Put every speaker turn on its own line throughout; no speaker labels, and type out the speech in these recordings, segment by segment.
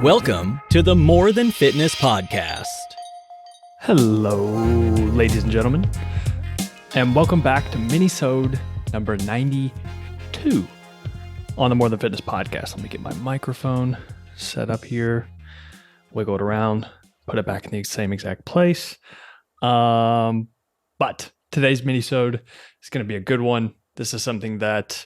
Welcome to the More Than Fitness podcast.
Hello, ladies and gentlemen, and welcome back to Minisode number 92 on the More Than Fitness podcast. Let me get my microphone set up here, wiggle it around, put it back in the same exact place. But today's Minisode is going to be a good one. This is something that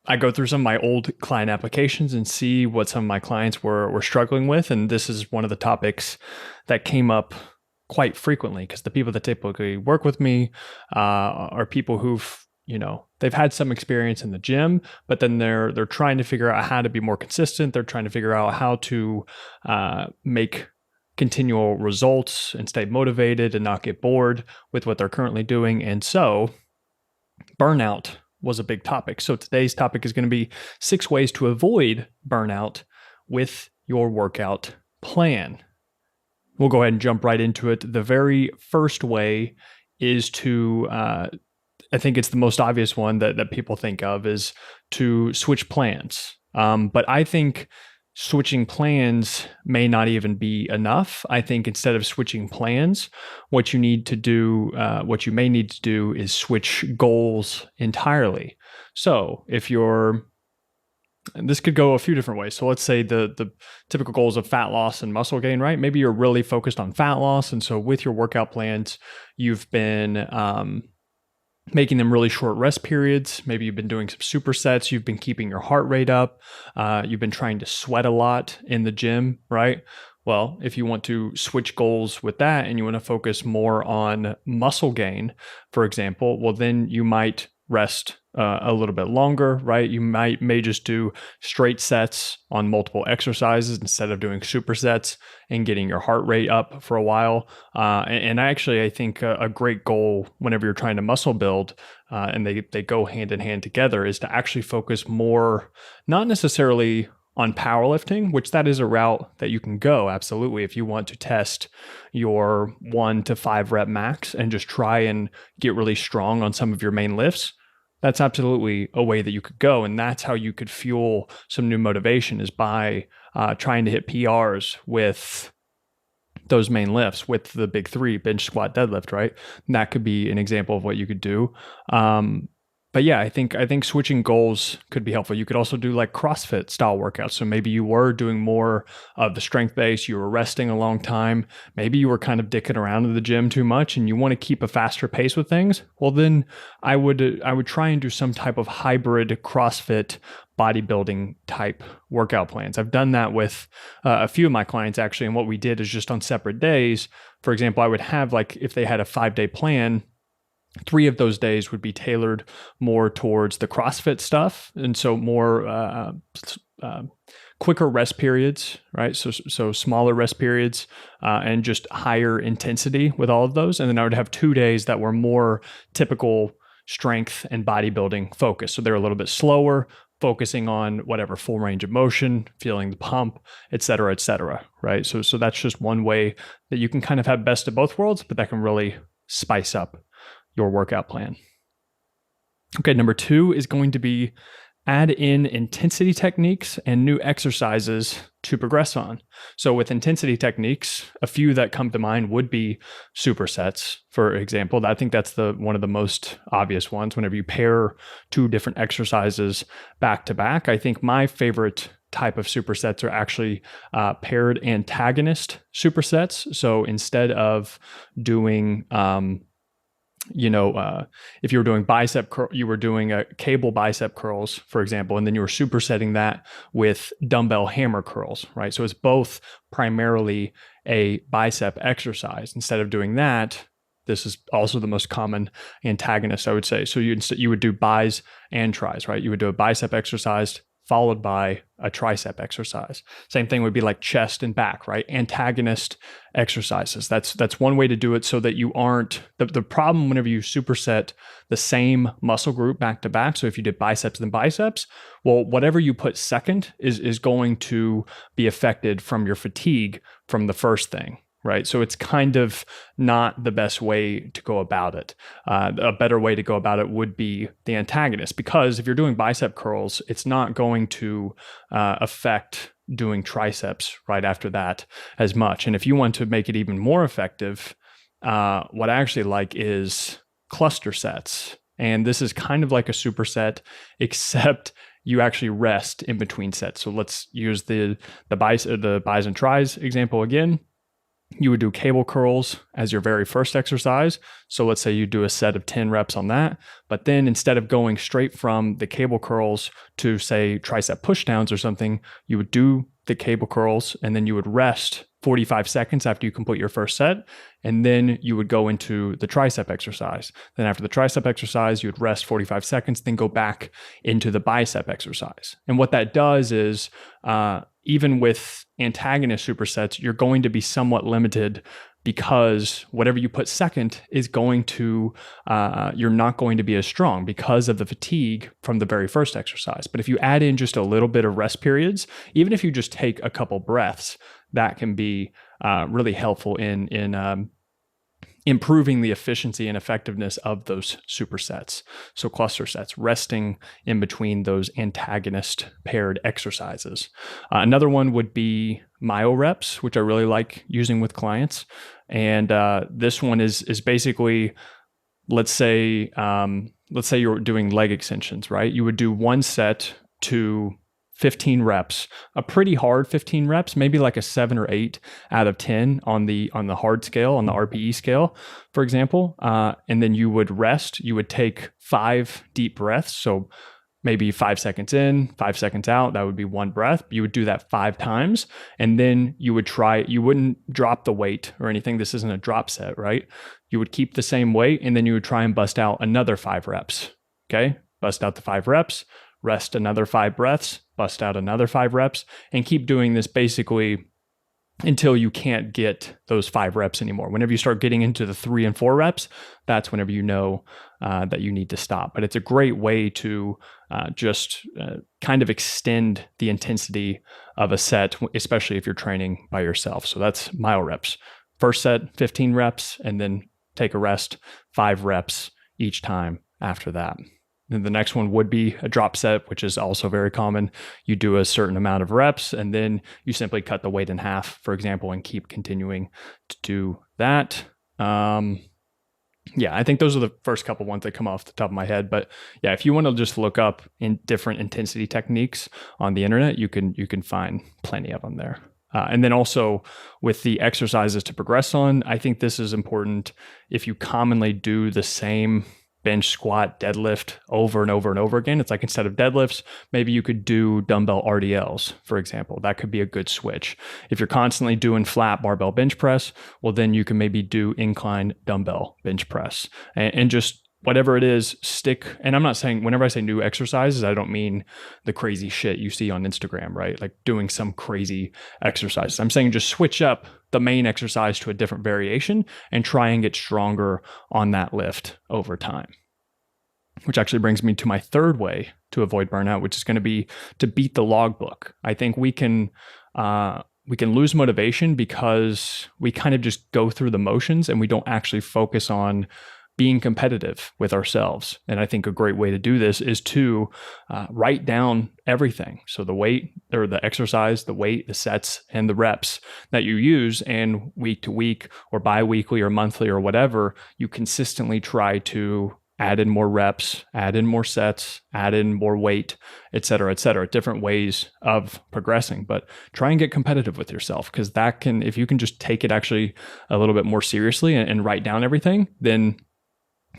I go through some of my old client applications and see what some of my clients were struggling with. And this is one of the topics that came up quite frequently because the people that typically work with me are people who've, they've had some experience in the gym, but then they're trying to figure out how to be more consistent. They're trying to figure out how to make continual results and stay motivated and not get bored with what they're currently doing. And so burnout was a big topic. So today's topic is going to be 6 ways to avoid burnout with your workout plan. We'll go ahead and jump right into it. The very first way is to, I think it's the most obvious one that people think of, is to switch plans. But I think switching plans may not even be enough. I think instead of switching plans, what you may need to do is switch goals entirely. So this could go a few different ways. So let's say the typical goals of fat loss and muscle gain, right? Maybe you're really focused on fat loss. And so with your workout plans, you've been making them really short rest periods. Maybe you've been doing some supersets. You've been keeping your heart rate up. You've been trying to sweat a lot in the gym, right? Well, if you want to switch goals with that and you want to focus more on muscle gain, for example, well, then you might rest a little bit longer, right? You may just do straight sets on multiple exercises instead of doing supersets and getting your heart rate up for a while. And I think a great goal whenever you're trying to muscle build, and they go hand in hand together, is to actually focus more, not necessarily on powerlifting, which that is a route that you can go, absolutely, if you want to test your 1 to 5 rep max and just try and get really strong on some of your main lifts. That's absolutely a way that you could go. And that's how you could fuel some new motivation, is by trying to hit PRs with those main lifts, with the big 3, bench, squat, deadlift, right? And that could be an example of what you could do. But yeah, I think switching goals could be helpful. You could also do like CrossFit style workouts. So maybe you were doing more of the strength base, you were resting a long time. Maybe you were kind of dicking around in the gym too much and you want to keep a faster pace with things. Well, then I would try and do some type of hybrid CrossFit bodybuilding type workout plans. I've done that with a few of my clients actually. And what we did is just on separate days, for example, I would have, like, if they had a 5-day plan, 3 of those days would be tailored more towards the CrossFit stuff. And so more quicker rest periods, right? So smaller rest periods and just higher intensity with all of those. And then I would have 2 days that were more typical strength and bodybuilding focus. So they're a little bit slower, focusing on whatever full range of motion, feeling the pump, et cetera, right? So that's just one way that you can kind of have best of both worlds, but that can really spice up your workout plan. Okay, number 2 is going to be add in intensity techniques and new exercises to progress on. So with intensity techniques, a few that come to mind would be supersets, for example. I think that's one of the most obvious ones. Whenever you pair 2 different exercises back to back, I think my favorite type of supersets are actually paired antagonist supersets. So instead of doing if you were doing you were doing a cable bicep curls, for example, and then you were supersetting that with dumbbell hammer curls, right? So it's both primarily a bicep exercise. Instead of doing that, this is also the most common antagonist, I would say. So you would do bis and tris, right? You would do a bicep exercise followed by a tricep exercise. Same thing would be like chest and back, right? Antagonist exercises. That's one way to do it, so that you aren't, the problem whenever you superset the same muscle group back to back. So if you did biceps and biceps, well, whatever you put second is going to be affected from your fatigue from the first thing. Right. So it's kind of not the best way to go about it. A better way to go about it would be the antagonist, because if you're doing bicep curls, it's not going to affect doing triceps right after that as much. And if you want to make it even more effective, what I actually like is cluster sets. And this is kind of like a superset, except you actually rest in between sets. So let's use the bis and tris example again. You would do cable curls as your very first exercise. So let's say you do a set of 10 reps on that, but then instead of going straight from the cable curls to say tricep pushdowns or something, you would do the cable curls and then you would rest 45 seconds after you complete your first set. And then you would go into the tricep exercise. Then after the tricep exercise, you would rest 45 seconds, then go back into the bicep exercise. And what that does is, even with antagonist supersets, you're going to be somewhat limited because whatever you put second is going to, you're not going to be as strong because of the fatigue from the very first exercise. But if you add in just a little bit of rest periods, even if you just take a couple breaths, that can be really helpful in improving the efficiency and effectiveness of those supersets. So cluster sets, resting in between those antagonist paired exercises. Another one would be myo reps, which I really like using with clients. And this one is basically, let's say you're doing leg extensions, right? You would do one set to 15 reps, a pretty hard 15 reps, maybe like a 7 or 8 out of 10 on the hard scale, on the RPE scale, for example. And then you would rest. You would take 5 deep breaths. So maybe 5 seconds in, 5 seconds out. That would be one breath. You would do that 5 times. And then you wouldn't drop the weight or anything. This isn't a drop set, right? You would keep the same weight and then you would try and bust out another 5 reps. Okay. Bust out the 5 reps. Rest another 5 breaths, bust out another 5 reps, and keep doing this basically until you can't get those 5 reps anymore. Whenever you start getting into the 3 and 4 reps, that's whenever you know that you need to stop. But it's a great way to just kind of extend the intensity of a set, especially if you're training by yourself. So that's myo reps. First set, 15 reps, and then take a rest, 5 reps each time after that. Then the next one would be a drop set, which is also very common. You do a certain amount of reps, and then you simply cut the weight in half, for example, and keep continuing to do that. Yeah, I think those are the first couple ones that come off the top of my head. But yeah, if you want to just look up in different intensity techniques on the internet, you can find plenty of them there. And then also with the exercises to progress on, I think this is important. If you commonly do the same bench, squat, deadlift over and over and over again, it's like instead of deadlifts, maybe you could do dumbbell RDLs, for example. That could be a good switch. If you're constantly doing flat barbell bench press, well, then you can maybe do incline dumbbell bench press and just whatever it is, stick. And I'm not saying, whenever I say new exercises, I don't mean the crazy shit you see on Instagram, right? Like doing some crazy exercise. I'm saying just switch up the main exercise to a different variation and try and get stronger on that lift over time. Which actually brings me to my third way to avoid burnout, which is going to be to beat the logbook. I think we can lose motivation because we kind of just go through the motions and we don't actually focus on being competitive with ourselves. And I think a great way to do this is to write down everything. So the weight or the exercise, the weight, the sets, and the reps that you use, and week to week or bi-weekly or monthly or whatever, you consistently try to add in more reps, add in more sets, add in more weight, et cetera, different ways of progressing. But try and get competitive with yourself, because that can, if you can just take it actually a little bit more seriously and write down everything, then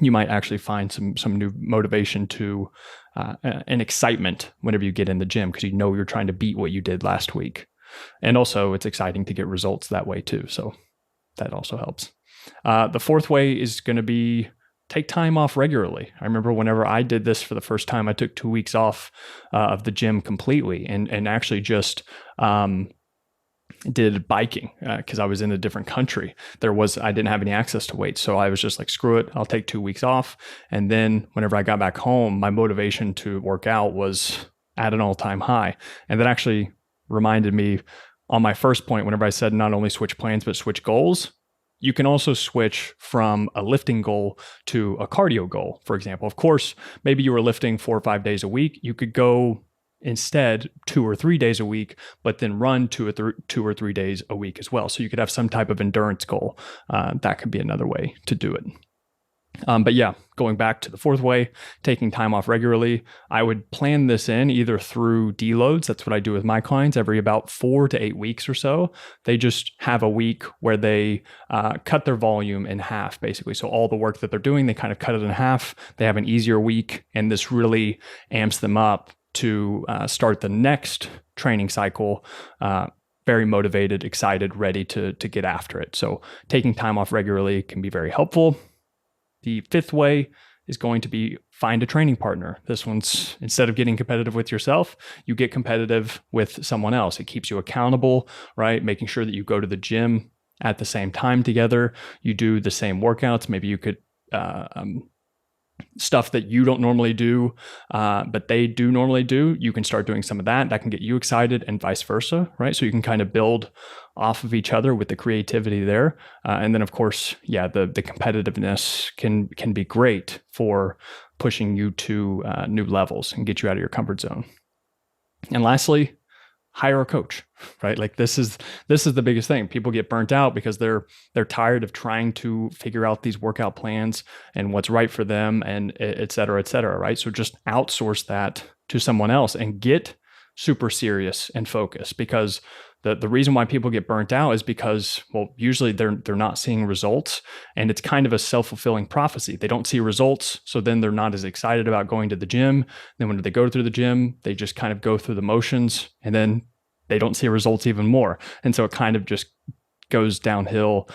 you might actually find some new motivation to and excitement whenever you get in the gym, because you know you're trying to beat what you did last week. And also it's exciting to get results that way too. So that also helps. The fourth way is going to be take time off regularly. I remember whenever I did this for the first time, I took 2 weeks off of the gym completely and actually just did biking because I was in a different country. I didn't have any access to weights. So I was just like, screw it, I'll take 2 weeks off. And then whenever I got back home, my motivation to work out was at an all-time high. And that actually reminded me on my first point, whenever I said not only switch plans, but switch goals. You can also switch from a lifting goal to a cardio goal, for example. Of course, maybe you were lifting 4 or 5 days a week. You could go instead 2 or 3 days a week, but then run 2 or 3 days a week as well. So you could have some type of endurance goal. That could be another way to do it. But yeah, going back to the fourth way, taking time off regularly, I would plan this in either through deloads. That's what I do with my clients every about 4 to 8 weeks or so. They just have a week where they cut their volume in half, basically. So all the work that they're doing, they kind of cut it in half. They have an easier week, and this really amps them up to start the next training cycle very motivated, excited, ready to get after it. So taking time off regularly can be very helpful. The fifth way is going to be find a training partner. This one's, instead of getting competitive with yourself, you get competitive with someone else. It keeps you accountable, right? Making sure that you go to the gym at the same time together. You do the same workouts. Maybe you could stuff that you don't normally do, but they do normally do. You can start doing some of that. That can get you excited, and vice versa, right? So you can kind of build off of each other with the creativity there. And then of course, yeah, the competitiveness can be great for pushing you to new levels and get you out of your comfort zone. And lastly, hire a coach, right? Like this is the biggest thing. People get burnt out because they're tired of trying to figure out these workout plans and what's right for them, and et cetera, right? So just outsource that to someone else and get super serious and focused, because the reason why people get burnt out is because, well, usually they're not seeing results, and it's kind of a self-fulfilling prophecy. They don't see results, so then they're not as excited about going to the gym. Then when they go through the gym, they just kind of go through the motions, and then they don't see results even more. And so it kind of just goes downhill,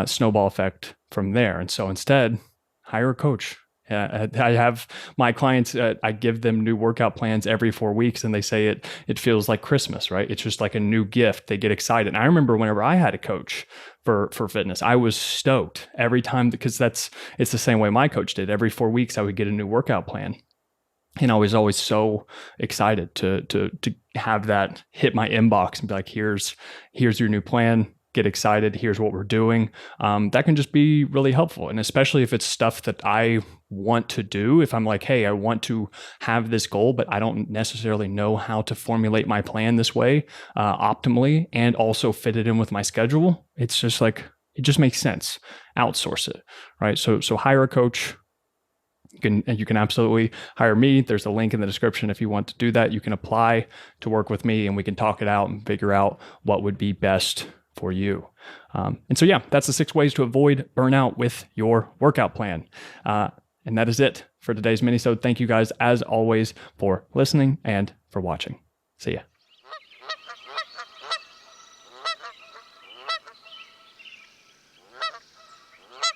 snowball effect from there. And so instead, hire a coach. I have my clients, I give them new workout plans every 4 weeks, and they say it feels like Christmas, right? It's just like a new gift. They get excited. And I remember whenever I had a coach for fitness, I was stoked every time, because it's the same way my coach did. Every 4 weeks, I would get a new workout plan. And I was always so excited to have that hit my inbox and be like, here's your new plan. Get excited. Here's what we're doing. That can just be really helpful. And especially if it's stuff that I want to do, if I'm like, hey, I want to have this goal, but I don't necessarily know how to formulate my plan this way optimally and also fit it in with my schedule. It's just like, it just makes sense. Outsource it, right? So hire a coach. You can absolutely hire me. There's a link in the description if you want to do that. You can apply to work with me, and we can talk it out and figure out what would be best for you. And so, yeah, that's the 6 ways to avoid burnout with your workout plan. And that is it for today's Minisode. Thank you guys, as always, for listening and for watching. See ya.